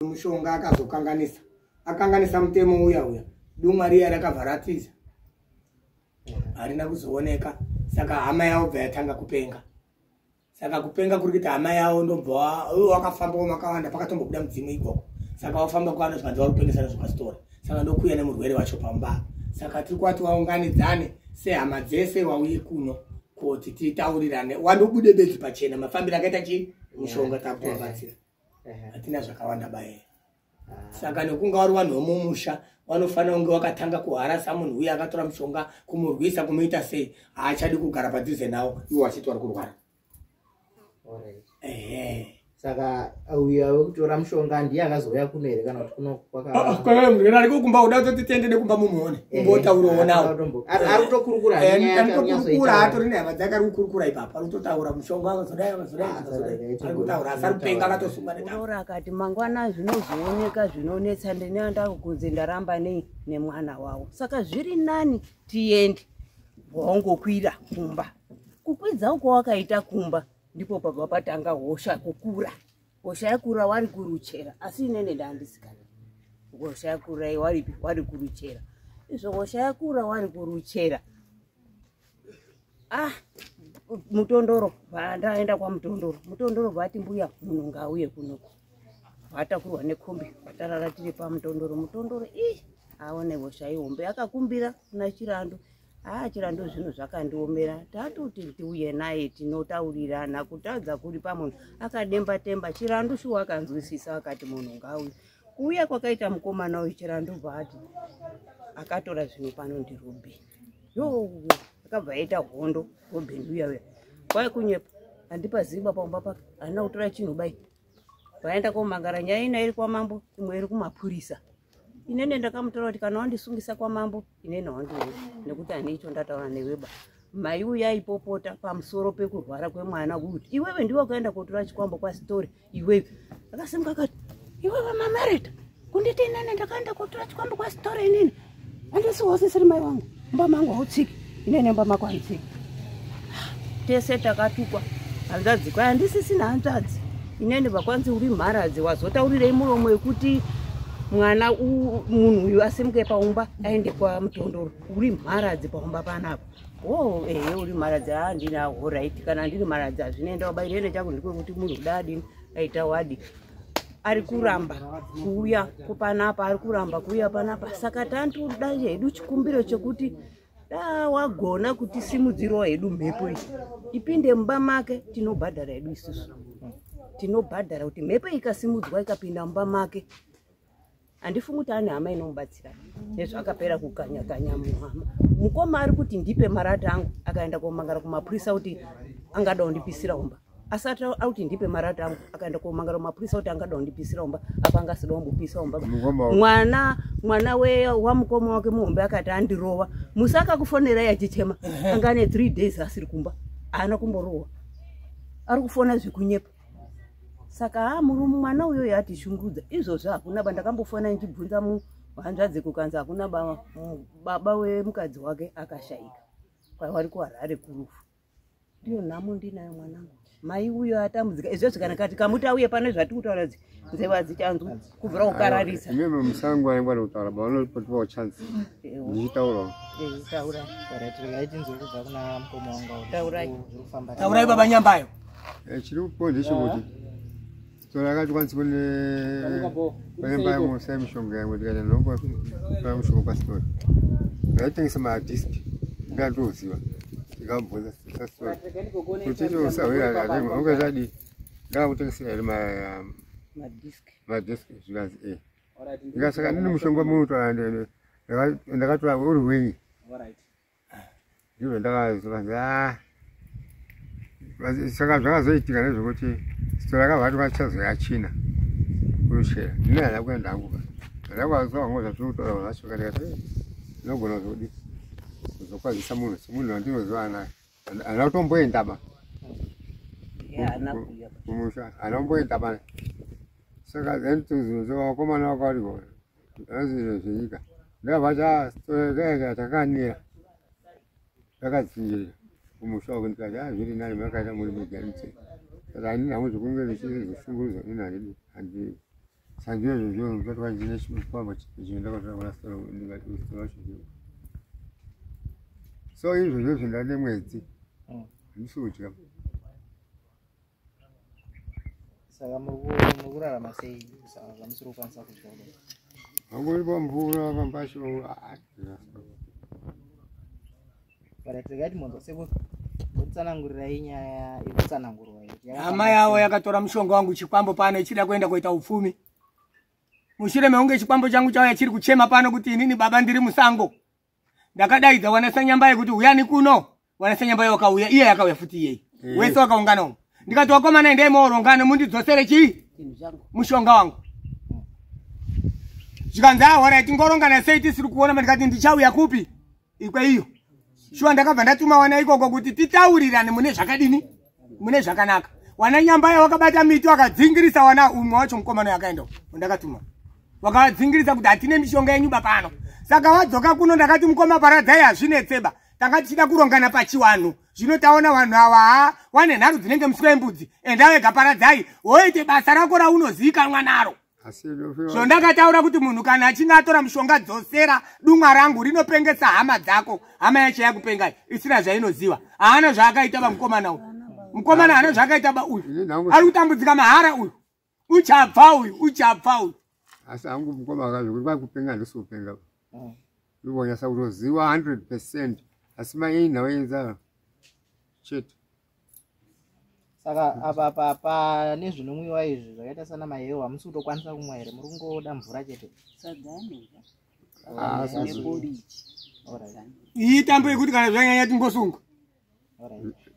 Mushonga akazokanganisa. Akanganisa mutemo uya. Duma riya rakavharatiza. Harina kuzooneka. Saka hama yavo bva yatanga kupenga. Saka kupenga kuri kuti hama yavo ndobva wakafamba makawanda pakatombobuda mudzimu ikoko. Saka wafamba kwana zvanzi vari kupengesana zvepasitori. Saka ndokuya nemurwere wacho pamba. Saka tiri kwati waunganidzane sehama dzese wauye kuno kuti titaurirane. Wandobude bedzi pachena mafambiro akaita chii? Mushonga takuvabatsira. Hatina zvakawanda baye. Saka nekunga wari vanhu vomumusha vanofanira kunge wakatanga kuharasa munhu uye akatora mushonga kumurwisa kumuita sei haachadi kugara padhuze nawo iwo wachiti vari kurwara. Saka uya wekutora mushonga ndiye akazouya kuno here kana kuti kuno kwaka ariko kumba uda kuti titende kumba mumuone kumbotaurawo nawo ari kutokurukura kurukura atori nehama dzake ari kukurukura ipapo ari kutotaura mushonga akazodai ari kutaura asi ari kupenga akatosunga netaura akati mangwana zvinozooneka zvinonetsa ndinenda kunze ndaramba nei nemwana wawo saka zviri nani tiende waungokwira kumba kukwidza uko wakaita kumba ndipo pabva patanga hosha kukura. Hosha yakura wari kuruchera asi inene ndandisikana. Hosha yakura wari kuruchera. Izvo hosha yakura wari kuruchera. Mutondoro ndaenda kwa mutondoro. Mutondoro vati mbuya munhu ngauye kuno. Vatakurwa nekombi vatarara tiri pa mutondoro. Mutondoro aone hosha ihombe akakumbira kuna Chirandu. Chirandu zvino zvakandiomera tatoti tiuye naye tinotaurirana kutadza kuri pamunhu akademba temba Chirandu shuwa akanzwisisa akati munhu ngauye kuuya kwakaita mukomana uyu Chirandu bvati akatora zvino pano ndiRobe akabva aita hondo Robe uya kwai kunyepa handipaziba pamba pake handina kutora chinhu bai vaenda komangara nyaya ina iri kwamambo imwe iri kumapurisa. Inene ndakamutaura kuti kana wandisungisa kwa mambo inene wandiwe nekuti anicho ndataura neweba mai uya ipopota pamusoro pekurwara kwemwana kuti iwewe ndiwe wakaenda kotora chikwambo kwa story iwewe akasimuka akati iwewe mamareta kunditi inene ndakaenda kotora chikwambo kwa story inene handisiwosisiri mai wangu mba mangu hautsiki inene mba mako haitsiki tese takatukwa hanzvadzi kwai handisisina hanzvadzi inene vakwanzi uri mharadzi wazotaurirei muromo wekuti mwana munhu uyu asimuke paumba aende kwa mutondoro uri mharadzi paumba panapa uri mharadzi handina alright kana ndiri mharadzi hazvinoenda wabairene changu ndikokuti munhu dadi aita wadi ari kuramba kuuya kupanapa ari kuramba kuuya panapa saka tantoda hedu chikumbiro chekuti wagona kuti simudziro hedu mhepo iyi ipinde mumba make tinobhadhara hedu isusu tinobhadhara kuti mhepo ikasimudzwa ikapinda mumba make handifungi kuti ane hama inomubatsira nezvakapera kukanya muhama mukoma ari kuti ndipe marata angu akaenda komangara kumapurisa kuti angada kundipisira umba asati auti ndipe marata angu akaenda komangara kumapurisa kuti angada kundipisira umba apa angasida kumbopisa umba mwana wamukoma wake muhombe akati andirova musi akakufonerai achichema anga ane 3 days asiri kumba haana kumborowa ari kufona zvekunyepa. Saka murume mwana uyo yatishungudza izvozvo hakuna bandakambofona nchibvunza muhanzvadzi kukanza hakuna baba wemukadzi wake akashayika kwaiwari kuHarare kurufu ndiyo nhamo ndinayo mwanangu mai uyo atambudzika izvozvo kana kati kamuti auye pano zvati kutaura nzeva dzichanzwa kubvira kukararisa mimi musango aingwa kutaura bano potwa chance ndichitaura taura tinzokubva kuna mukoma wangu taurai baba Nyambayo chiri kuponda chekuti akati kwanzi kune mba musa mishonga yangu ndikati ndombo kwa mishonga kwa story ndaitengesa madiski ndandoziva ndikambvunza story kuti chosawira ati ungazadi ndakutengesera iri madiski zvikanzi ndikasaka ndine mushonga munotora ndakatora uri wenyi ndizvo ndakazokanzi saka zvakazoitika nezvekuti story akavati vachazoya China kuruchera ndine hana kuenda hangu ndakwaziva ngo zvatinotaura zvacho ndikati ndinogona zodi kuzokwazisa munhu wandinoziva naye hana kutomboendaba kumusha hana kumboendaba saka then vakomana vakariwo azvizvo zvenyika ndakabva story takanira takadzinjirira kumusha wako ndikati zviri nani makaita muri mugaritse saka handina zvokunge zvichizvishungurudzwa nenhare handi Sangiyo ndio mtoto wa jeshi mkubwa jienda kwa sababu nasoro ndingatusoro. So hivyo ndio ndani mwezi. Msuti kama. Saka mugura masei saka msuru kwanza kushona. Angoli bamvura bambasho Baratagati mondo sebo utsanangurira inyaya ikutsanangurwa iki. Hama yawo yakatora mushonga wangu chikwambo pano ichida kuenda kuita ufumi. Mushire meunge chikwambo changu chauya chiri kuchema pano kuti inini baba ndiri musango. Ndakadaidza wanasa nyambaye kuti uyani kuno. Wanasa nyambaye wakauya iye yakauya futi iye. Wese wakaungana. Ndikati wakomana ndiye morongana mundidzosere chi? Mushonga wangu. Chikanza wara tingorongana sei tisiri kuona ndikati ndichauya kupi? Ikwe iyo. Shwa ndakabva ndatuma wana ikoko kuti titaurirane mune zvakadini? Mune zvakanaka. Wana nyambaye wakabata miti wakadzingirisa wana umwe wacho mukomano yakaenda. Ndakatuma. Wakadzingirisa kuti atine mishonga yenyu bapano. Saka wadzoka kuno ndakati mukoma paradzai hazvinetseba. Tanga tichida kurongana pachiwanu. Zvino taona vanhu ava wane nharu dzinenge muswe wembudzi. Enda wega paradzai. Woite basa rako raunozivikanwa naro. So ndakataura kuti munhu kana achinge atora mushonga dzosera dumwa rangu rinopengesa hama dzako. Hama yacho yakupengai. Isina zvainoziva. Haana zvaakaita bamukomana uyu. Mukomana haana zvaakaita ba uyu. Ari kutambudzika mahara uyu. Uchabva uyu. Asi hangu mukoma akazvo kuti kupenga ndosopenga. Ubonya sauroziwa 100%. Asi mai nawenza chete. Saka apa nezvinomwiwa izvi zvakaita sana mahewa hamusi kutokwanisa kumwa here muri kungoda mvura chete. Iyi tambo yekuti kana zvanyanya tingosunga.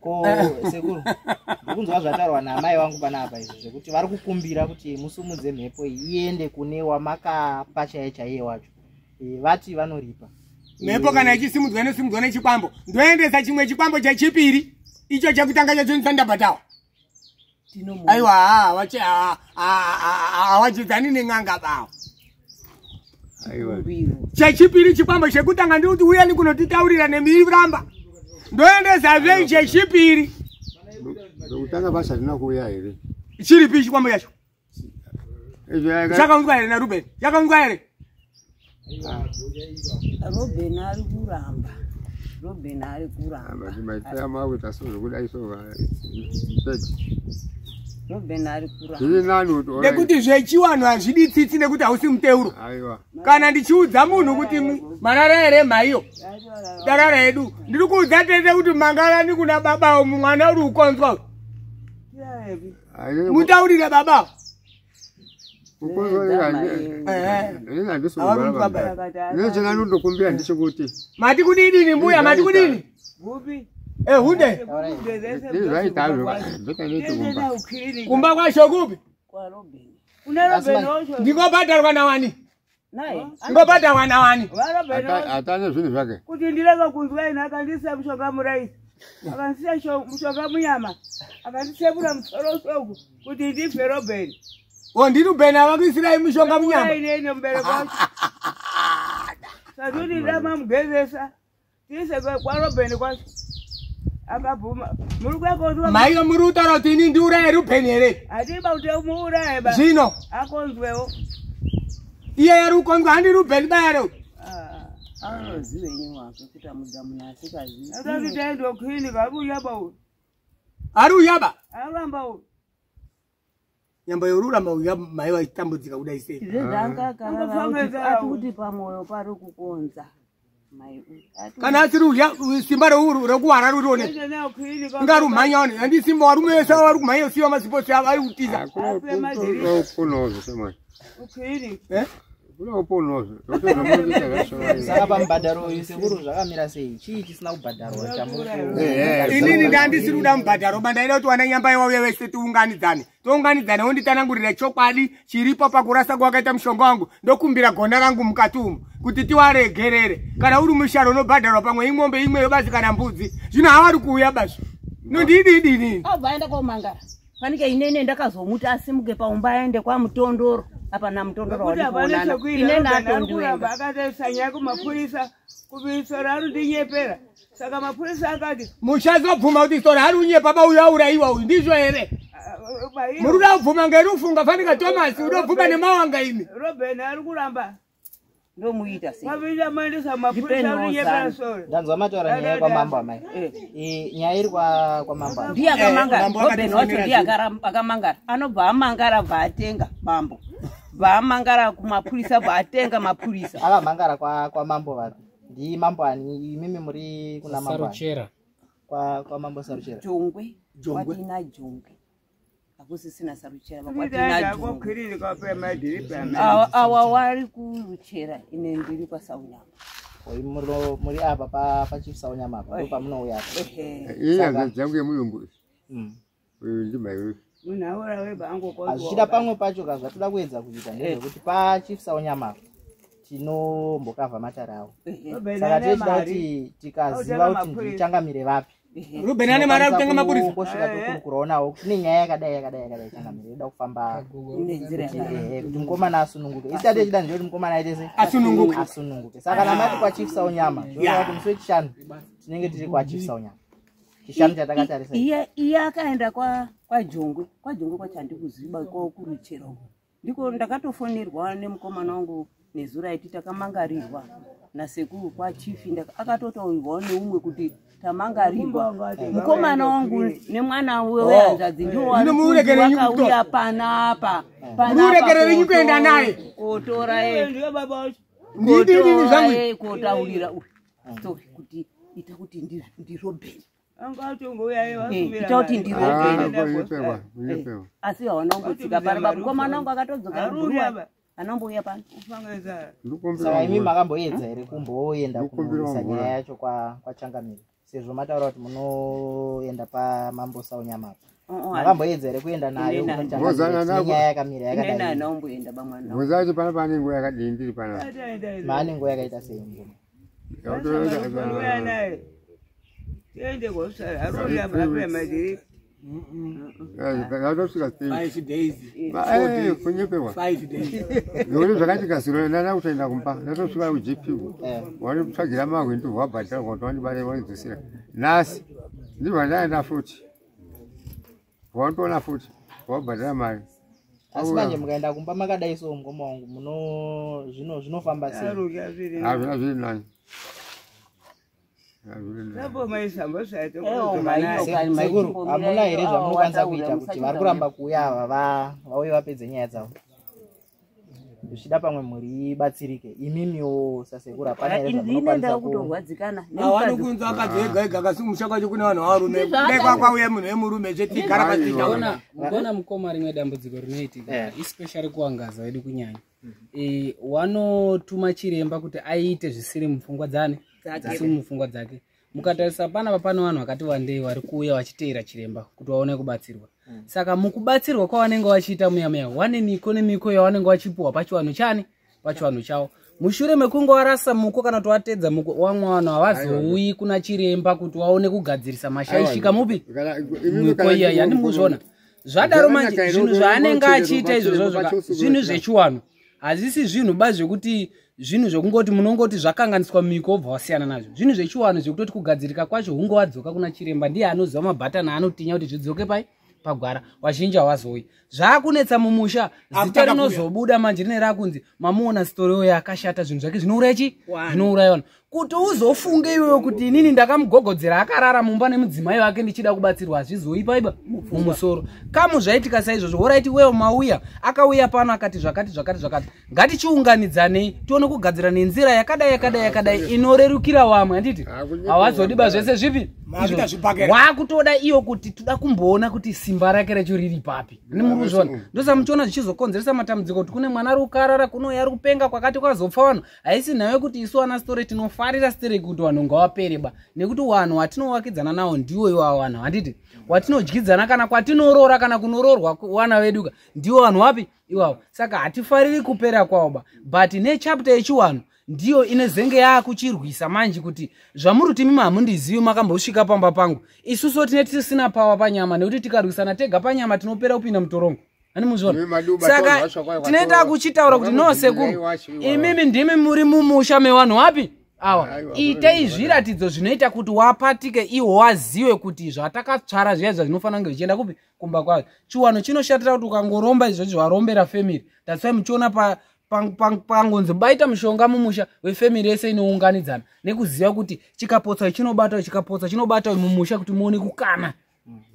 Ko sekuru ndikunzwa zvataurwa namai vangu panapa izvi zvekuti vari kukumbira kuti musumudze mhepo iende kune wamakapa chaiye wacho. Vati vanoripa. Mhepo kana ichisimudzwa inosimudzwa nechikwambo. Ndoendesa chimwe chikwambo chechipiri. Icho chekutanga chacho ndabhatawa. Aiwa hawachidzani nen'anga bawo. Aiwa. Chechipiri chikwambo chekutanga ndikuti uyani kunotitaurira nemiramba. Ndoendesa zvei chechipiri. Ndokutanga basa rinakuya here. Chiripi chikwambo yacho? Chakaunzwa here naRuben? Chakaunzwa here? Ruben ari kuramba. Ruben ari kuramba. Maitaya mawe tasoro kudai so Ruben ari kuramba. Ndiri nani utora. Nekuti zvechiwanhu hazvidi tsitsi nekuti hausi muteuro. Aiwa. Kana ndichiudza munhu kuti marara here maiyo. Darara yedu. Ndiri kuudza tete kuti mangarani kuna baba mwana uri kukonzwa. Mutaurire baba. Ndokumbira ndichokuti mati kudini mbuya mati kudini hunde kumba kwasho kupi ndingobhadharwa nawani ngobhadharwa nawani atane zvinhu zvake kuti ndireka kunzwa ina akandisa mushonga muraisi akandisa mushonga munyama akandisepura musoro soku kuti ndife Robin. Ndiri Ruben avakuisirai mushonga munyama. Ine mbereko wacho. Satuti ndama mugezesa. Tise kwa Robin kwacho. Akabvuma. Muri kwakonzwa. Maiyo muri kutaura kuti ini ndiuraye Ruben here. Atiba kuti muuraye ba. Zvino. Akonzwewo. Iye yari kukonzwa handi Ruben bayaro. Anozive nyowake kuti amudzamu asikazivi. Akati taendo klinika ari uyaba uyu. Ari uyaba? Aramba uyu. Nyamba yoruramba uyaba mai vaitambudzika kudai sei. Zvezvanga karara ati kuti pamoyo pari kukonza. Kana asiri uya simba rekuwara rurione. Ngarumhanya one handi simba warume wese vari kumhanya siwa masipotsi ari kutiza. Kunozo semai. Uklinika. Kunozo. Saka pamubhadharo uyu sekuru zvakamira sei? Chii chisina kubhadharwa chamuri? Inini ndandisiri kuda mubhadharo bandaida kuti wana nyamba yawauya vese tiunganidzane. Tounganidzane wonditanangurira chokwadi chiripo pakurasa kwakaita mushonga wangu. Ndokumbira gonda rangu mukati umu kuti tiwaregerere. Kana uri musharo unobhadharwa pamwe imombe imwe yobasi kana mbudzi. Zvino havari kuuya basi. Nondidini. Abvaenda komangara. Panike inene ndakazomuti asimuke paumba aende kwa Mutondoro. Apa na Mutondoro walipoonana. Inene atondiwenda. Akatesanya kumapurisa kubisora ari ndinyepera. Saka mapurisa akati muchazobvuma kuti sora ari unyepa baba uyu auraiwa uyu ndizvo here. Muruda uvuma ngerufunga fanika Thomas udovuma nemawanga imi. Robben ari kuramba. Ndo muita sei. Mavira maendesa mapurisa uriye parasoro. Ndanzwa mataura nyaya kwa mambo amai. Nyaya iri kwa mambo. Ndiye akamangara. Robben wacho ndiye akamangara. Anobva amangara bva atenga mambo. Bva amangara kumapurisa bva atenga mapurisa. Akamangara kwa mambo vapi? Ndi mambo ani mimi muri kuna mambo. Saruchera. Kwa mambo Saruchera. Jongwe. Watina Jongwe. Akusisina Saruchera Kwatina Jongwe. Awa wari kuruchera ine ndiri kwa Saunyama. Muri apa pa Chief Saunyama apa ndo pamunouya. Iya zangu mulungu. Ndimai. Unaora webango kwa. Azvida pamwe pacho kazva toda kuedza kuita ndezvekuti pa Chief Saunyama tinombokavha matarawo. Saka tichida kuti tikaziva kuti ndichangamire vapi. Ruben ane mara kutenga mapurisa. Kosvika tokuronawo kune nyaya yakadai changamire ida kufamba nenzira kuti mukomana asununguke. Isati tichida ndiro kuti mukomana aite sei? Asununguke. Saka namati kwa Chief Saunyama zvinoita kuti musi wechishanu tinenge tiri kwa Chief Saunyama. Chishanu chatakatarisa. Iye akaenda kwa Jongwe. Kwa Jongwe kwachandikuziva kwa kuruchera. Ndiko ndakatofonerwa nemukomana wangu nezura iti takamangarirwa nasekuru kwa Chief akatotaurwa neumwe kuti tamangarirwa mukomana wangu nemwana wewe anzadzi ndio wakauya panapa murekerere nyikuenda naye kotora Ndio baba. ndidini zangu kotaurira story kuti ita kuti ndi Robben Angatongo uyaye wasumira. ita kuti ndi Robben Uyepewa. asi hawanangotsika pano mukomana wangu akatodzoka Aruri anambouya pano ufangeza. Saka imi makamboedza here kumboenda kunoisa nyaya yacho kwa Changamire sezvo mataura kuti munoenda pamambo Saunyama makamboedza here kuenda nayo nyaya yakamira yakadai naomboenda bamwana Muzati pana pane nguwa yakadini ndiri pana. maane nguwa yakaita sei ngoma Uya naye. Tiende kosara. Aruri apa madiri. Ngatosvika 5 days. Kunyepewa. 5 days. Ngori zvakatikasiro ndana kutaenda kumba. Ndatosvika kuGP. Wanitsvagira mahwindo wabhatira kuti wandibare wanidzosera. Nasi ndibva ndaenda futi. Wantoona futi. Wabhatira mari. asi manje mukaenda kumba makadai so ngoma wangu zvinofamba sei? Hazvina zviri nani. Sabo maisamba saito. Maikuru hamuna here zvamunokwanisa kuita kuti vari kuramba kuuya ava vauye vapedze nyaya dzavo zvichida pamwe muri batsirike imimiwo sasekuru hapana here zvamunokwanisa kutorwadzikana Awanokunza akadzega ega kasimusha kwacho kune vanhu varume. Dai kwauya munhu wemurume chetigara pasitaona. Ngona mukoma rimwe dambudziko rinoitika especially kuwangaza wedu kunyanya. Wanotuma chiremba kuti aite zvisiri mupfungwa dzake. Mukatarisa pana vanhu vakati wandei vari kuuya vachiteera chiremba kuti vaone kubatsirwa. Saka mukubatsirwa kwavanenge vachiita muya wane miko yavanenge vachipuwa pachivanhu chavo. Mushure mekunge warasa muko kana kuti watedza muko wamwe vanhu havazouyi kuna chiremba kuti waone kugadzirisa mashaishika mupi miko iya yandimuzvona. Zvadaro manje zvinhu zvaanenge achiita izvozvo zvinhu zvechiwanhu hazisi zvinhu ba zvekuti zvinhu zvekungoti munongoti zvakanganiswa miko obva wasiyana nazvo. Zvinhu zvechiwanhu zvekutoti kugadzirika kwacho hunge wadzoka kuna chiremba ndiye anoziva mabhatani anotinya kuti zvidzoke pagwara wazhinji hawazouyi. Zvaakunetsa mumusha zita rinozobuda manje rine rakunzi mamuona story yo yakashata zvinhu zvake zvinouraya vanhu kuti uzofunge iwewe kuti inini ndakamugogodzera akarara mumba nemudzimai wake ndichida kubatsirwa hazvizoipa iba mumusoro. Kamu zvaitika saizvozvo oraiti wewe mauya akauya pano akati zvakati ngatichiunganidzanei tione kugadzira nenzira yakadai inorerukira vamwe handiti hawazodiba zvese zvipi wakutoda iyo kuti toda kumboona kuti simba rake racho riri papi nimuruzvona ndosa muchiona zvichizokonzeresa matambudziko kuti kune mwana ari kukarara kunoya ari kupenga kwakati kwazopfa vanhu haisi nayo kuti isu ana story tinofarira stereki kuti vanhu ngavapereba nekuti vanhu watinowakidzana nawo ndiwo iwawo vanhu handiti watinodyidzana kana kwatinorora kana kunororwa vana veduka ndiwo vanhu wapi iwawo. Saka hatifariri kupera kwavo but nechapter yechiwanhu ndiyo inezenge yakuchirwisa manje kuti zvamuri kuti mimi hamundizivi makambosvika pamba pangu isusu tine tisina pawa panyama nekuti tikarwisana tega panyama tinopera kupinda mutorongo hanimuzvona. Saka tinoita kuchitaura kuti no sekuru imimi ndimi muri mumusha mevanhu wapi awa itei zviratidzo zvinoita kuti wapatike iwo waziwe kuti zvatakatsvara zviya zvinofanira kunge zvichienda kupi kumba kwayo. Chiwano chinoshatira kuti ukangoromba izvozvo warombera family. That's why muchiona pangonzi baita mushonga mumusha wefamily yese inounganidzana nekuziva kuti chikapotsa chinobata mumusha kuti muone kukana.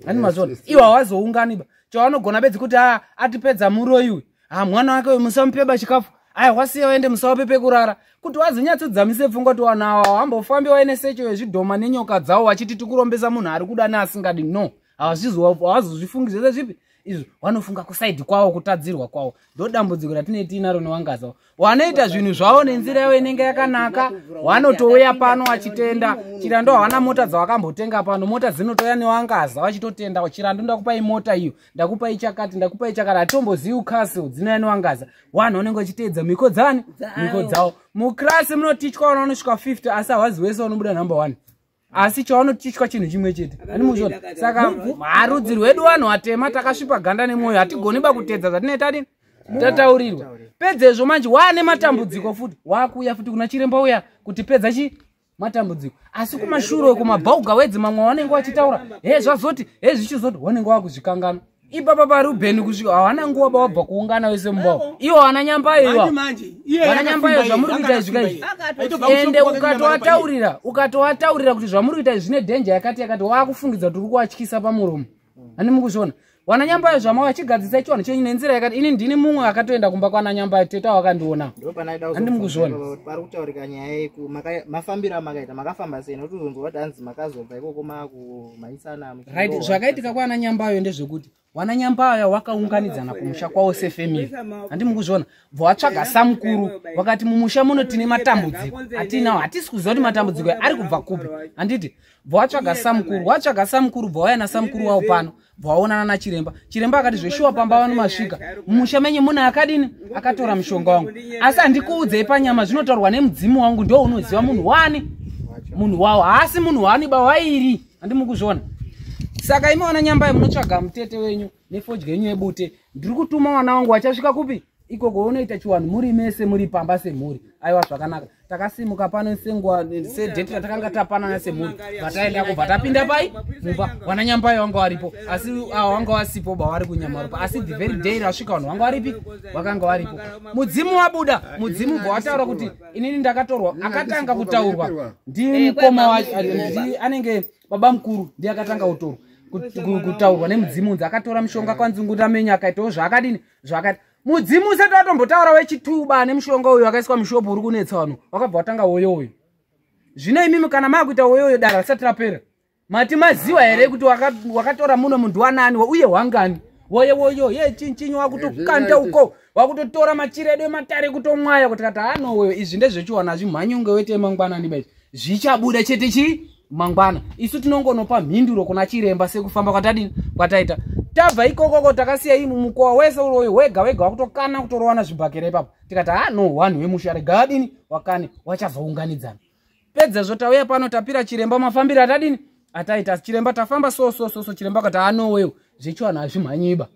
Ani mazona iwa wazounganiba chawanogona bedzi kuti atipedza muroyiwe mwana wake musamupeba chikafu wasiya waende musawapepe kurara kuti wazinyatsodzamisa pfungwa kuti wana awa hambofambi waine secho wezvidhoma nenyoka dzawo wachiti tikurombesa munhu ari kudana asingadi. No, hawazozvifungi zvese zvipi izvo. Wanofunga kusaidi kwawo, kutadzirwa kwawo. Ndo dambudziko ratine tinaro newangazawo. Wanoita zvinhu zvavo nenzira yavo inenge yakanaka. Wanotouya pano wachitenda. Chirando hawana mota dzawakambotenga pano. Mota dzinotoya newangaza wachitotenda. Chirando ndakupai mota iyo, ndakupai chakati, ndakupai chakati. Atombozivi ukasio dzinoya newangaza. Wanhu wanenge wachiteedza miko dzani? Miko dzawo. Muklasi munotichwa wana vanosvika 50 asi hawazi wese wanobuda number 1. Asi chawanotichwa chinhu chimwe chete. Ani muzvona. Saka marudzi rwedu vanhu vatema takasvipa ganda nemwoyo hatigoniba kutedza zvatinoita dini tataurirwa. Pedzezvo manje wane matambudziko futi wakuuya futi kuna chiremba uya kuti pedza matambudziko. Asi kumashure kumabhauga wedzi mamwe wanenge wachitaura zvazoti zvichizoti wanenge wakuzvikangana. Ipapa paRuben kusvika hawana nguva wabva kuungana wese mumbao. Iwo wana nyambayo iwa. Wana nyambayo zvamuri kuita izvi izvi. Ende ukatowataurira kuti zvamuri kuita zvine danger yakati wakufungidza kuti uri kuvatyisa pamuromo. Ani mukuzviona. Wana nyambayo zvamawa achigadzisa chiwanhu chenyu nenzira yakati ini ndini mumwe akatoenda kumba kwana nyambayo teta wakandiona. Ani mukuzviona. Pari kutaurika nyaya yeku mafambiro amakaita makafamba sei nokuti uzonzwa kuti hanzi makazobva ikoko maisana. Right, zvakaitika kwana nyambayo ndezvekuti wana nyambayo wakaunganidzana kumusha kwawo sefamily. Handi mukuzviona. Vatsvaga samukuru wakati mumusha muno tine matambudziko. Atinawo hatisi kuziva kuti matambudziko ari kubva kupi. Handiti vatsvaga samukuru vauya samukuru wavo pano vaonana nachiremba. Chiremba akati zveshuwa pamba vano masvika mumusha menye muna akadini akatora mushonga wangu. Asi handikuudzei panyama zvinotaurwa nemudzimu wangu ndio unoziva munhu wani munhu wavo asi munhu wani bawairi. Handi mukuzviona. Saka imi wana nyambayo munotsvaga mutete wenyu nefodya yenyu yebute. Ndiri kutuma wana wangu achasvika kupi ikoko unoita chiwanhu muri mese muri pamba semhuri. Aiwa zvakanaka. Takasimuka pano senguva sedheti ratakanga tapanana semhuri. Vataenda kubva tapinda pai mumba wana nyambayo wanga waripo asi wanga wasipo bavari kunyamaropa asi the very day rasvika vanhu wanga waripi wakanga waripo. Mudzimu wabuda mudzimu bwataura kuti inini ndakatorwa akatanga kutaurwa ndi mukoma wacho anenge baba mukuru ndiye akatanga kutaurwa nemudzimu akatora mushonga kwanzunguta menya akaitawo zvakadini zvakati. Mudzimu usati watombotaura wechituba nemushonga uyu wakaiswa mushopu uri kunetsa vanhu wakabva watanga woyoyo. Zvino imimi kana makuita woyoyo dara risati rapera mati maziwa here kuti wakatora muno munhu wanani uye wangani woyo chinchinyi wakutokanda uko wakutotora machiredo ematare kutomwaya kuti kati anoweyo izvi ndezvechiwana hazvimhanyunge wete mangwanani bai zvichabuda chete mangwana. Isu tinongonopa mhinduro kuna chiremba sekufamba kwataita. Tabva ikoko takasiya imi mukowa wese uroyo wega wakutokana kutorowana zvibhakera ipapo. Tikati no wanhu wemushare gadini wakane wachazounganidzana. Pedzezvo tauya pano tapira chiremba mafambiro atadini ataita chiremba tafamba so chiremba kati wewe zvechiwana hazvimhanyiba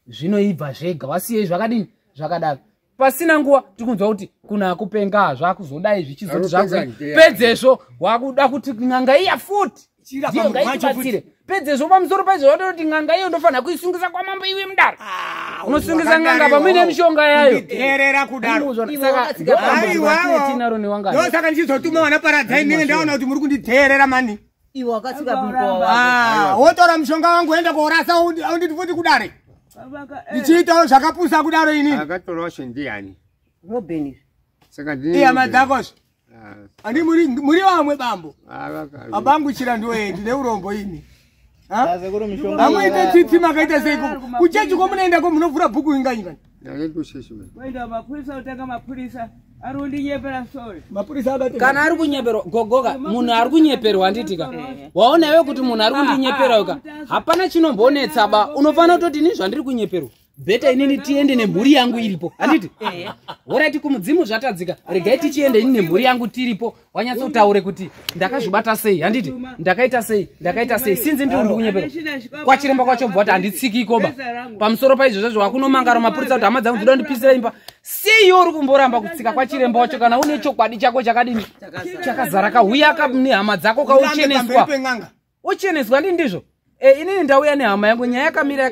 zvinoibva zvega wasiyei zvakadini zvakadaro. Pasina nguva tikunzwa kuti kuna kupenga zvakuzodai zvichizoti zvakuzodai. Pedzezvo wakuda kuti nganga iya futi ndiyo ngaibatsire. Pedzezvo pamusoro paizvo wadoti nganga iyo ndofanira kuisungisa kwamambo iwe mudaro. Unosungisa nganga pamwe mishonga yayo. Teerera kudaro. Tinaro newangaza. Ndosaka ndichizotuma wana paradhaini nene ndaona kuti muri kunditeerera mani. Iwo wakatsika kumkowa. Wotora mushonga wangu enda korasa unditi futi kudare. Ndichiitawo zvakapusa kudaro inini. Akatorwa ndiani? Robeni. Saka ndini. Iya madzakosha. Ani muri vamwe bambo. Abangu chirando wedu neurombo ini. Amwe titi makaita seiko. Kuchechi komunaenda ko munovhura bhuku inganyika. Waenda mapurisa utanga mapurisa arundinyepera sori. Mapurisa akati kana ari kunyeperwa gogoka munhu ari kunyeperwa handitika. Waona iwe kuti munhu ari kundinyepera yoka hapana chinombonetsa ba unofanira kutoti ni zvandiri kunyeperwa. beta inini tiende nemhuri yangu iripo handiti oraiti kumudzimu zvatadzika regai tichiende ini nemhuri yangu tiripo wanyatsotaure kuti ndakazvibata sei handiti ndakaita sei sinzi ndiri ndikunyepera kwachiremba kwacho bva kuti handitsikikoba pamusoro paizvozvo wakunomangara mapurisa kuti hama dzangu dzida kundipisira imba seiyo uri kumboramba kutsika kwachiremba wacho kana une chokwadi chako chakadini chakazara kauyaka nehama dzako kaucheneswa ndii ndizvo inini ndauya nehama yangu nyaya yakamira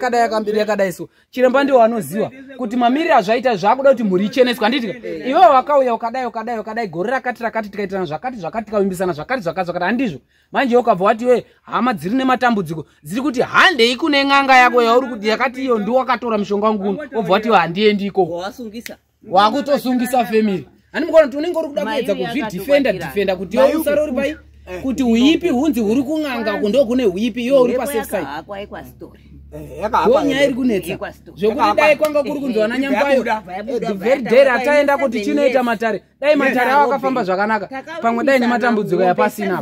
yakadai so chiremba ndiwo anoziva kuti mamiri azvaita zvakuda kuti mhuri icheneswa handiti iwewe wakauya ukadai gore rakati tikaitana zvakati tikavimbisana zvakati handizvo manje ukabva wati we hama dziri nematambudziko dziri kuti handei kune n'anga yako yauri kuti yakati iyo ndiwo wakatora mushonga wangu uno wobva wati handiendiko wakutosungisa family handimukona kuti unenge uri kuda kuedza kuzvidhifenda kuti iwe usaro uri pai kuti uipi hunzi huri kung'anga ndo kune uipi iwe uri pasafe side nyaya iri kunetsa zvokuti dai kwanga kuri kunzwana nyambayo the very day ataenda kuti chinoita matare dai matare avo akafamba zvakanaka pamwe dai nematambudziko yapasina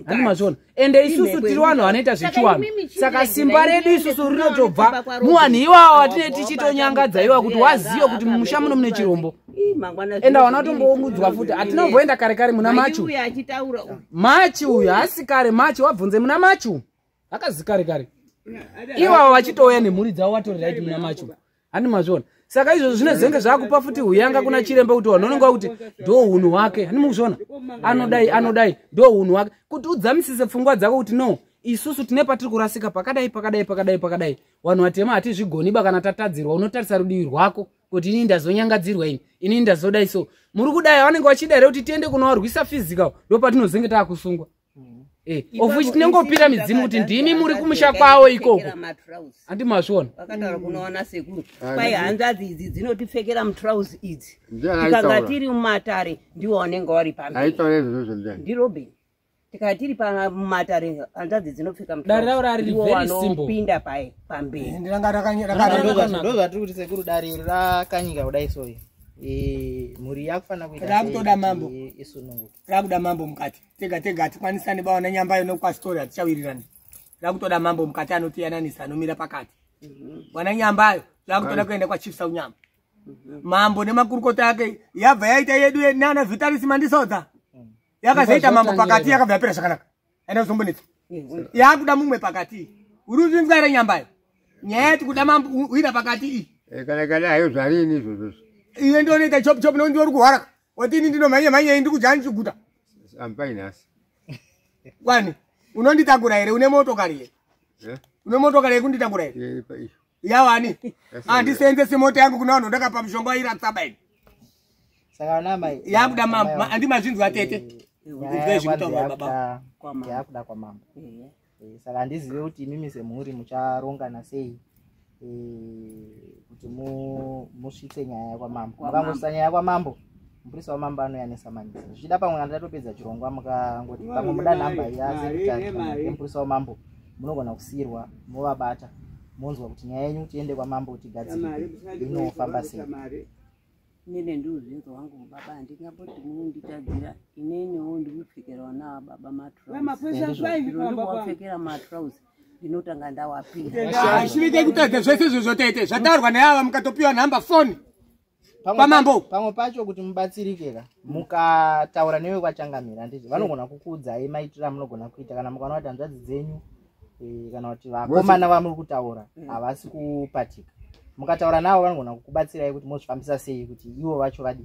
handimazvona ende isusu tiri vanhu vanoita zvechiwanhu saka simba redu isusu rinotobva muwanhu iwawo watinee tichitonyangadza iwa kuti waziva kuti mumusha muno mune chirombo enda wana tomboungudzwa futi hatinamboenda kare muna machi uyu hasi kare machi wabvunze muna machi akazi kare iwavo vachitouya nemhuri dzavo watoreraiti muna macho handimazvona saka izvozvo zvinozenge zvakupa futi huyanga kuna chiremba kuti vanhu vanonga kuti ndo unhu hwake handimuzvona anodai ndo unhu hwake kuti udzamisise pfungwa dzako kuti no isusu tine patiri kurasika pakadai vanhu vatema hatizvigoniba kana tatadzirwa unotarisa rudivi rwako kuti ini ndazonyangadzirwa ini ndazodai so muri kudai vanenge vachidare kuti tiende kunovarwisa physical ndo patinozenge taakusungwa of which tinengopira midzimu kuti ndimi muri kumusha kwawo ikoko handimazvona vakataura kunoona sekuru kwai hanzvadzi idzi dzinotipfekera mutrausi idzi tikanga tiri mumatare ndiwo vanenge vari pambidirobeni tikanga tiri mumatare hanzvadzi dzinopfeka mutrausiwanopinda pamberi ndo zvatiri kuti sekuru dari rakanyika kudai soyo mhuri yakufana kuita rakutoda mambo isunungu rakuda mambo mukati tega hatikwanisani bawana nyambayo nokwastori hatichawirirani rakutoda mambo mukati anotiyananisa anomira pakati wana nyambayo rakutoda kuenda kwachief saunyama mambo nemakurukota ake yabva yaita yedu nana vitarisi mandisodza yakazoita mambo pakati yakabva yapera zvakanaka aenda kuzombonetsa yakuda mumwe pakati uri uzvinzwaire nyambayo nyaya yati kuda mambo uira pakati iyi kana hayo zvarini izvozvo iye ndinoita chop nondi uri kuhwara watini ndinomhanya ndikujani chiguta ampainasi kwani unonditagura here une motokari here une motokari yekunditagura here yawani handisenzese mota yangu kuna vanhu ndakapa mushonga wairatsaba saka namai yakuda mambo handimazvinzwa tete yakuda kwamambo saka handizive kuti imimi semhuri mucharongana sei kuti musvitse nyaya yakwamambo mukangosvitsa nyaya yakwamambo mupurisa wamambo anoyanisa manisa zvichida pamwe andatopedza chirongwa mukangoti pamwe muda nhamba yemupurisa wamambo munogona kusiyirwa movabata monzwa kuti nyaya yenyu tiende kwamambo tigadzire inofamba sei nene ndiuzinzo wangu mubaba handingamboti munonditadzira inenewo ndikupfekerawo nawa baba matrausiwapfekera matrausi ndinotanga ndawapira zvivike kutadza zvese zvozvotoite zvataurwa neava mukatopiwa nhamba foni pamambo pamwe pacho kuti mubatsirikeka mukataura newe kwachangamira handiti vanogona kukuudzai maitira munogona kuita kana mukaona kuti hanzvadzi dzenyu kana kuti vakomana vamuri kutaura havasi kupatika mukataura navo vanogona kukubatsirai kuti mozvifambisa sei kuti ivo vacho vadi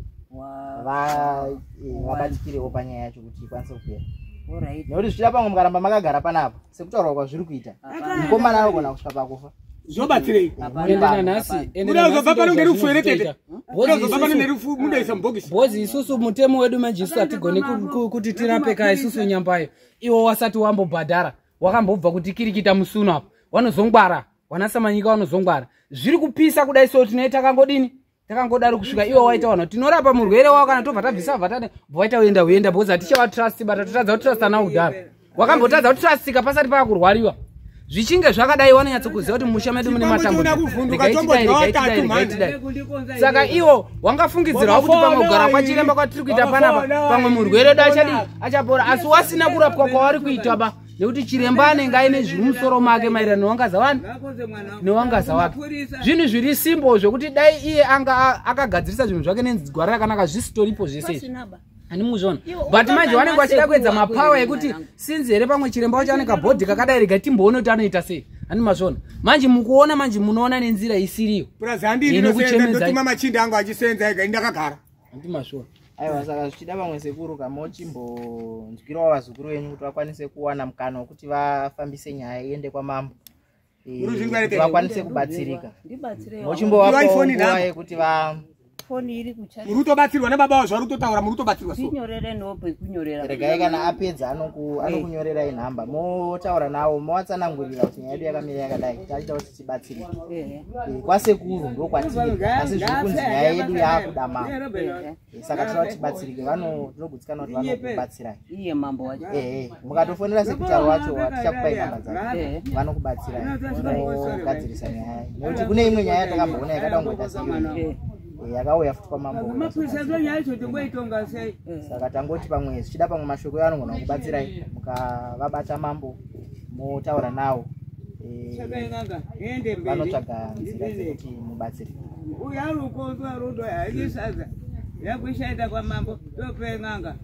vabatikirewo panyaya yacho kuti ikwanise kupera nekuti zvichida pamwe mukaramba makagara panapa sekutaurwa kwazviri kuita mukomana anogona kusvika pakufa zvobatsirei uzobva pano nerufu here tete uzobva pano nerufu munoisa mubhokisi bhozi isusu mutemo wedu majesu hatigoni kuti tirapeka isusu nyambayo iwo wasati wambobhadhara wakambobva kuti kirikita musuno apo wanozongwara wanasamanyika wanozongwara zviri kupisa kudai so tinoita takangodini takangodaro kusvika iwo waita vanhu tinorapa murwere wavo kana tobva tabvisa vatane bvaita uenda bhozi hatichavatrust bata totadza kutrustana kudhara wakambotadza kutrustika pasati paakurwariwa zvichinge zvakadai wanonyatsokuziva kuti mumusha medu mune matambudziko saka iwo wangafungidzirawo kuti pamwe kugara kwachiremba kwatiri kuita panapa pamwe murwere wedu achapora asi wasina kurapwa kwavari kuita ba nekuti chiremba anenge aine zviri musoro make maererano newangaza wani newangaza wake. Zvinhu zviri simbo zvokuti dai iye anga akagadzirisa zvinhu zvake nenzigwara rakanaka zvisitoripo zvese izvi handimuzvona. But manje vanenge vachida kuedza mapawa ekuti sinzi here pamwe chiremba wacho ane kabhodhi kakadai rega timboone kuti anoita sei. Handimazvona manje mukuona manje munoona nenzira isiriyo. Ndotuma machinda angu achisenza ega ndakagara. Handimazvona. Aiwa saka zvichida pamwe sekuru kama uchimbonzwirawo vazukuru venyu kuti vakwanise kuwana mukana wekuti vafambise nyaya iende kwamambo. Vakwanise kubatsirika. Mochimbovapo nguva yekuti foni iri kuchaji. Murutobatsirwa nababa wazvo rutotaura murutobatsirwa so. Tinyorere nope kunyorera. Regai kana apedza anokunyorera inhamba. Motaura nawo mowatsanangurira kuti nyaya yedu yakamira yakadai. Tachita kuti tibatsirike. Kwasekuru ndo kwatiri. Asi zviri kunzi nyaya yedu yakuda mambo. Saka tinoda kuti tibatsirike. Tinogutsikana kuti vanokubatsirai. Iye mambo wacho. Mukatofonera sekutaro wacho tichakupai nhamba dzake. Vanokubatsirai. Mogadzirisa nyaya. Nekuti kune imwe nyaya takamboona yakada kungoita seyo. Yakauya futi kwamambo. Saka tangoti pamwe zvichida pamwe mashoko evanogona kubatsirai mukavabata mambo motaura nawo vanotsvaga nzira dzekuti mubatsirike. Uya rukonzo rudo yachisadza yakuishaita kwamambo tope n'anga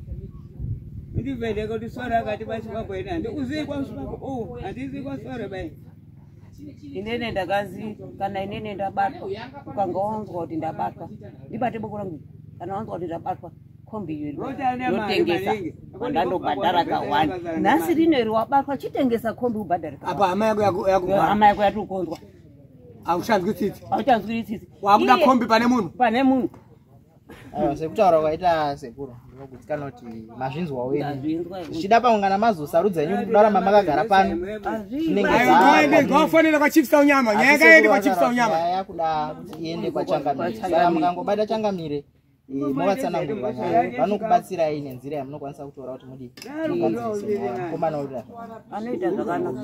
ndivele kuti sora akati pachikwakwena ndikuzivi kwasvako handisi kwasore bai inene ndakazi kana inene ndabatwa ukanga wanzwa kuti ndabatwa ndibate boko rangu kana wanzwa kuti ndabatwa kombi iyo yotengesa ndandobhadhara kawani nhasi rino iri wabatwa chitengesa kombi ubhadhara kawani. Apa hama yako yatirikonzwa auchanzwi tsitsi auchanzwi wakuda kombi pane munhu sekutaura kwaita sekuru ndinogutsikana kuti mazvinzwawo wenyu zvichida pamwe mazosarudza yenyu kudara makagara pano ngafanira kwachipisa unyama nyaya yakaende kwachipisa unyama yakuda kuti iende kwachangamire. Saka mukangobata changamire movatsanangurira nyaya vanokubatsirai nenzira yamunokwanisa kutora kuti mudi mukomana urira anoita zvakanaka.